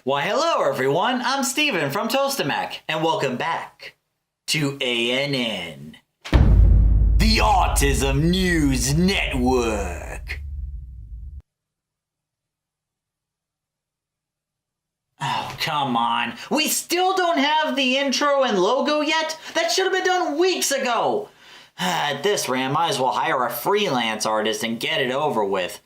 Why hello everyone, I'm Steven from Tostemac, and welcome back to ANN, the Autism News Network. Oh, come on. We still don't have the intro and logo yet? That should have been done weeks ago. At this rate, I might as well hire a freelance artist and get it over with.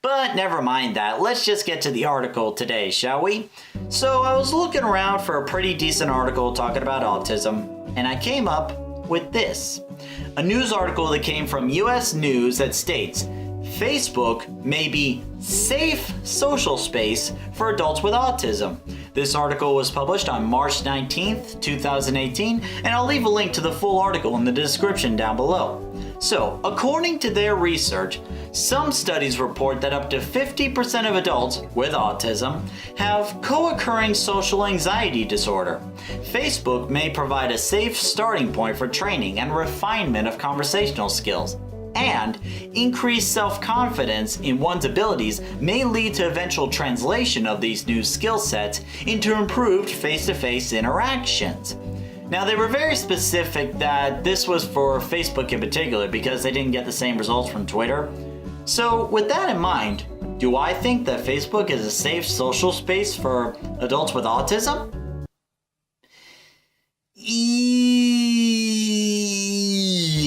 But never mind that, let's just get to the article today, shall we? So I was looking around for a pretty decent article talking about autism, and I came up with this. A news article that came from US News that states, Facebook may be safe social space for adults with autism. This article was published on March 19th, 2018, and I'll leave a link to the full article in the description down below. So, according to their research, some studies report that up to 50% of adults with autism have co-occurring social anxiety disorder. Facebook may provide a safe starting point for training and refinement of conversational skills. And increased self-confidence in one's abilities may lead to eventual translation of these new skill sets into improved face-to-face interactions. Now, they were very specific that this was for Facebook in particular because they didn't get the same results from Twitter. So with that in mind, do I think that Facebook is a safe social space for adults with autism?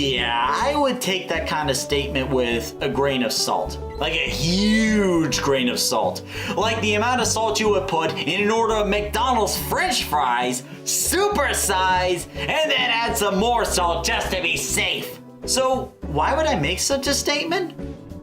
Yeah, I would take that kind of statement with a grain of salt. Like a huge grain of salt. Like the amount of salt you would put in an order of McDonald's French fries, supersize, and then add some more salt just to be safe. So why would I make such a statement?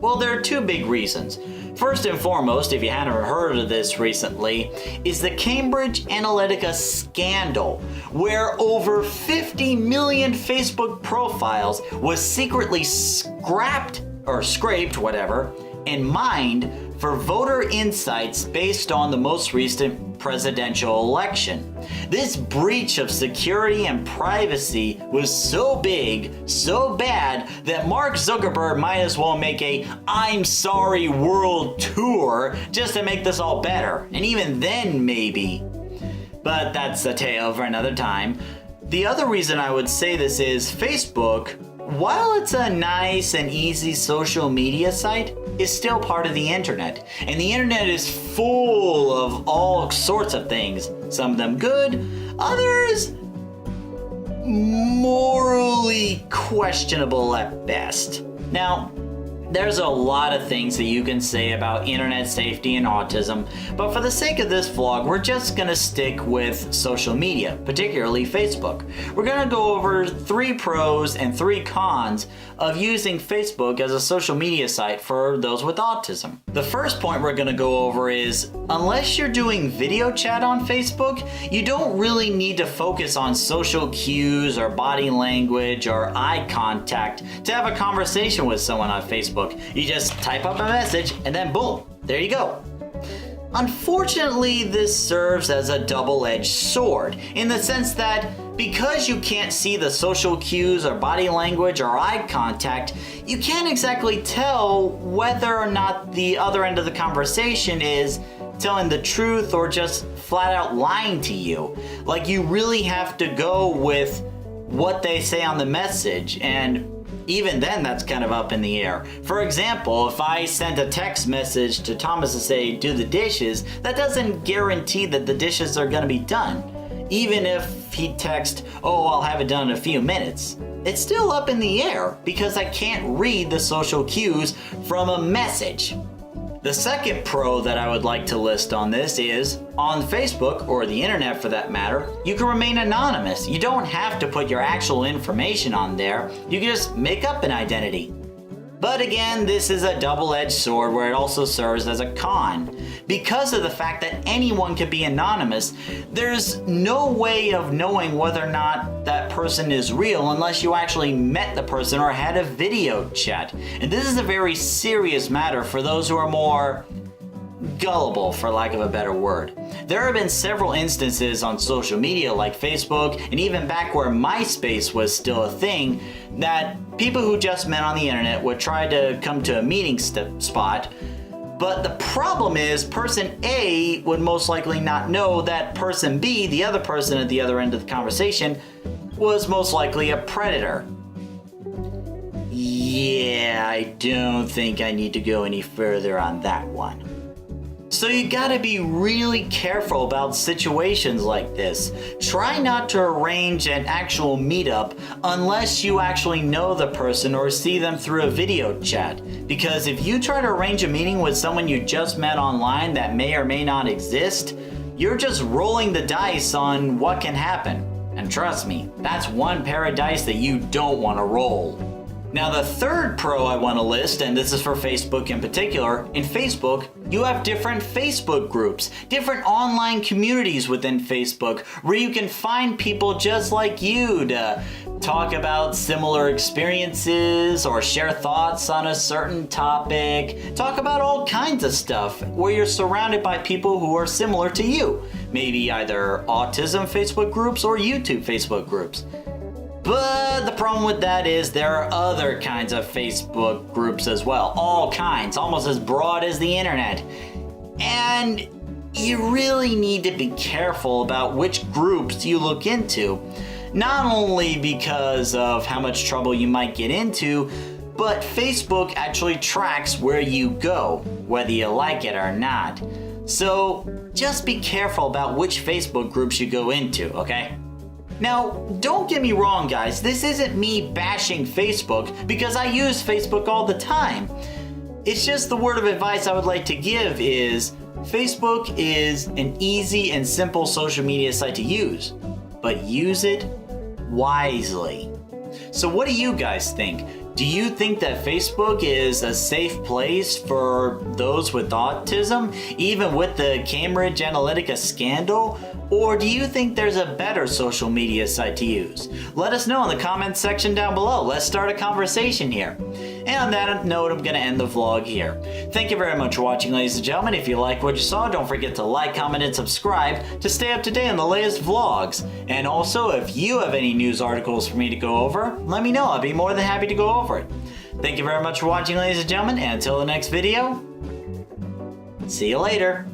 Well, there are two big reasons. First and foremost, if you hadn't heard of this recently, is the Cambridge Analytica scandal, where over 50 million Facebook profiles was secretly scraped, or scraped, whatever, and mined for voter insights based on the most recent presidential election. This breach of security and privacy was so big, so bad, that Mark Zuckerberg might as well make a I'm sorry world tour just to make this all better. And even then, maybe. But that's a tale for another time. The other reason I would say this is Facebook, while it's a nice and easy social media site, is still part of the internet. And the internet is full of all sorts of things. Some of them good, others morally questionable at best. Now, there's a lot of things that you can say about internet safety and autism, but for the sake of this vlog, we're just gonna stick with social media, particularly Facebook. We're gonna go over 3 pros and 3 cons of using Facebook as a social media site for those with autism. The first point we're gonna go over is, unless you're doing video chat on Facebook, you don't really need to focus on social cues or body language or eye contact to have a conversation with someone on Facebook. You just type up a message and then boom, there you go. Unfortunately, this serves as a double-edged sword in the sense that because you can't see the social cues or body language or eye contact, you can't exactly tell whether or not the other end of the conversation is telling the truth or just flat out lying to you. Like, you really have to go with what they say on the message, and even then, that's kind of up in the air. For example, if I sent a text message to Thomas to say, do the dishes, that doesn't guarantee that the dishes are gonna be done. Even if he texts, oh, I'll have it done in a few minutes. It's still up in the air because I can't read the social cues from a message. The second pro that I would like to list on this is, on Facebook, or the internet for that matter, you can remain anonymous. You don't have to put your actual information on there. You can just make up an identity. But again, this is a double-edged sword where it also serves as a con. Because of the fact that anyone can be anonymous, there's no way of knowing whether or not that person is real unless you actually met the person or had a video chat. And this is a very serious matter for those who are more gullible, for lack of a better word. There have been several instances on social media like Facebook and even back where MySpace was still a thing, that people who just met on the internet would try to come to a meeting spot, But the problem is person A would most likely not know that person B, the other person at the other end of the conversation, was most likely a predator. Yeah, I don't think I need to go any further on that one. So you gotta be really careful about situations like this. Try not to arrange an actual meetup unless you actually know the person or see them through a video chat. Because if you try to arrange a meeting with someone you just met online that may or may not exist, you're just rolling the dice on what can happen. And trust me, that's one pair of dice that you don't want to roll. Now the third pro I want to list, and this is for Facebook in particular, in Facebook, you have different Facebook groups, different online communities within Facebook where you can find people just like you to talk about similar experiences or share thoughts on a certain topic, talk about all kinds of stuff where you're surrounded by people who are similar to you. Maybe either autism Facebook groups or YouTube Facebook groups. But the problem with that is there are other kinds of Facebook groups as well. All kinds, almost as broad as the internet. And you really need to be careful about which groups you look into. Not only because of how much trouble you might get into, but Facebook actually tracks where you go, whether you like it or not. So just be careful about which Facebook groups you go into, okay? Now, don't get me wrong, guys, this isn't me bashing Facebook because I use Facebook all the time. It's just the word of advice I would like to give is Facebook is an easy and simple social media site to use, but use it wisely. So what do you guys think? Do you think that Facebook is a safe place for those with autism, even with the Cambridge Analytica scandal? Or do you think there's a better social media site to use? Let us know in the comments section down below. Let's start a conversation here. And on that note, I'm going to end the vlog here. Thank you very much for watching, ladies and gentlemen. If you like what you saw, don't forget to like, comment, and subscribe to stay up to date on the latest vlogs. And also, if you have any news articles for me to go over, let me know. I'll be more than happy to go over it. Thank you very much for watching, ladies and gentlemen, and until the next video, see you later.